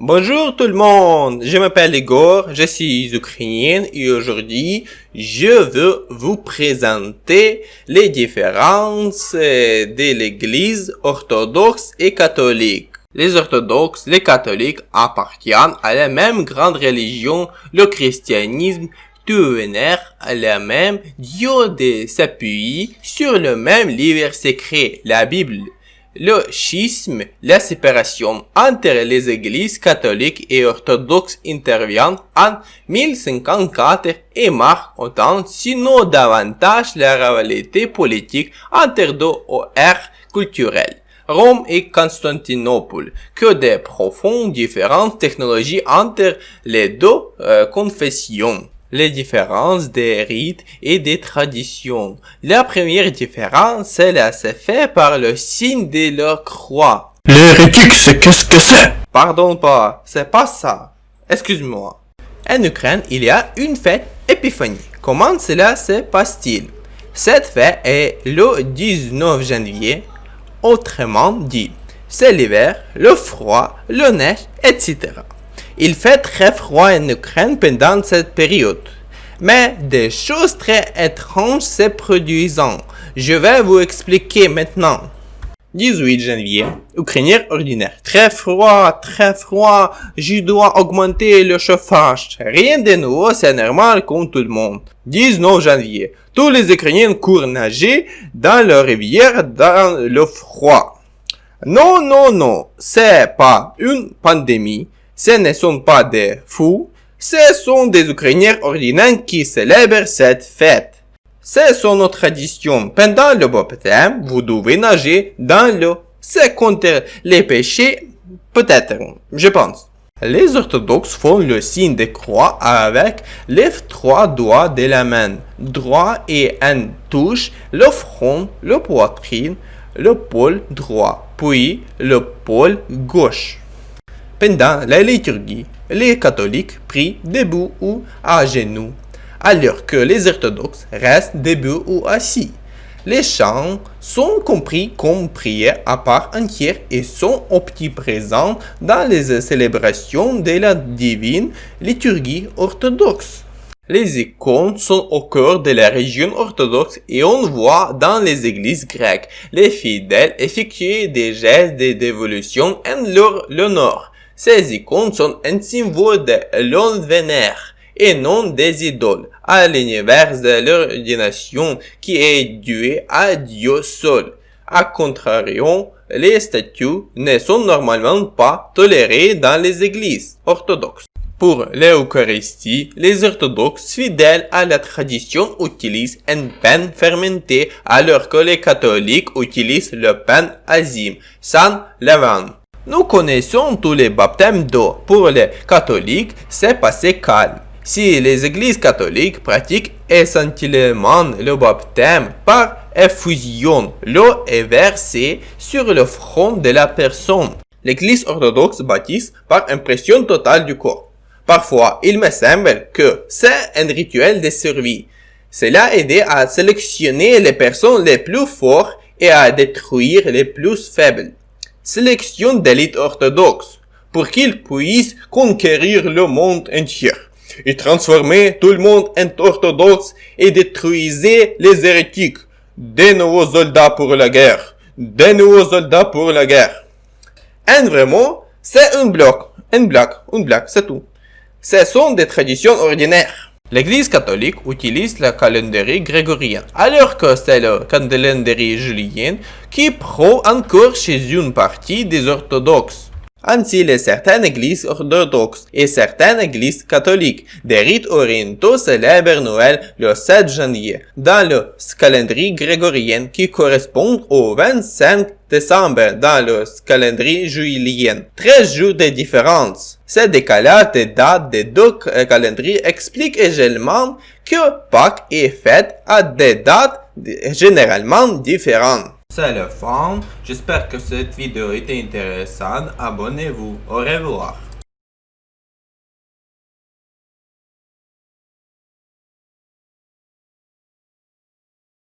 Bonjour tout le monde, je m'appelle Igor, je suis ukrainien et aujourd'hui je veux vous présenter les différences de l'église orthodoxe et catholique. Les orthodoxes, les catholiques appartiennent à la même grande religion, le christianisme, tout vénère à la même Dieu de s'appuie sur le même livre secret, la Bible. Le schisme, la séparation entre les églises catholiques et orthodoxes intervient en 1054 et marque autant, sinon davantage, la rivalité politique entre deux ères culturelles, Rome et Constantinople, que des profondes différences technologiques entre les deux confessions. Les différences des rites et des traditions. La première différence, celle se fait par le signe de la croix. L'hérétique, qu'est-ce que c'est? Pardon pas, c'est pas ça. Excuse-moi. En Ukraine, il y a une fête Épiphanie. Comment cela se passe-t-il? Cette fête est le 19 janvier, autrement dit. C'est l'hiver, le froid, la neige, etc. Il fait très froid en Ukraine pendant cette période. Mais des choses très étranges se produisent. Je vais vous expliquer maintenant. 18 janvier, Ukrainien ordinaire. Très froid, je dois augmenter le chauffage. Rien de nouveau, c'est normal comme tout le monde. 19 janvier, tous les Ukrainiens courent nager dans la rivière dans le froid. Non, c'est pas une pandémie. Ce ne sont pas des fous, ce sont des Ukrainiens ordinaires qui célèbrent cette fête. Ce sont nos traditions. Pendant le baptême, vous devez nager dans l'eau. C'est contre les péchés, peut-être, je pense. Les orthodoxes font le signe de croix avec les 3 doigts de la main droit et en touche le front, la poitrine, l'épaule droit, puis l'épaule gauche. Pendant la liturgie, les catholiques prient debout ou à genoux, alors que les orthodoxes restent debout ou assis. Les chants sont compris comme prières à part entière et sont omniprésents dans les célébrations de la divine liturgie orthodoxe. Les icônes sont au cœur de la religion orthodoxe et on voit dans les églises grecques les fidèles effectuer des gestes de dévolution en leur l'honneur. Ces icônes sont un symbole de l'on vénère et non des idoles, à l'univers de l'ordination qui est due à Dieu seul. A contrario, les statues ne sont normalement pas tolérées dans les églises orthodoxes. Pour l'Eucharistie, les orthodoxes fidèles à la tradition utilisent un pain fermenté alors que les catholiques utilisent le pain azime, sans levain. Nous connaissons tous les baptêmes d'eau. Pour les catholiques, c'est passé calme. Si les églises catholiques pratiquent essentiellement le baptême par effusion, l'eau est versée sur le front de la personne. L'église orthodoxe baptise par impression totale du corps. Parfois, il me semble que c'est un rituel de survie. Cela aide à sélectionner les personnes les plus fortes et à détruire les plus faibles. Sélection d'élite orthodoxe pour qu'ils puissent conquérir le monde entier et transformer tout le monde en orthodoxe et détruire les hérétiques. Des nouveaux soldats pour la guerre. En vraiment, c'est une blague, c'est tout. Ce sont des traditions ordinaires. L'Église catholique utilise le calendrier grégorien, alors que c'est le calendrier julien qui prend encore chez une partie des orthodoxes. Ainsi, certaines églises orthodoxes et certaines églises catholiques des rites orientaux célèbrent Noël le 7 janvier, dans le calendrier grégorien qui correspond au 25 décembre dans le calendrier juilien. 13 jours de différence. Ce décalage de date des deux calendriers explique également que Pâques est faite à des dates généralement différentes. C'est la fin. J'espère que cette vidéo était intéressante. Abonnez-vous. Au revoir.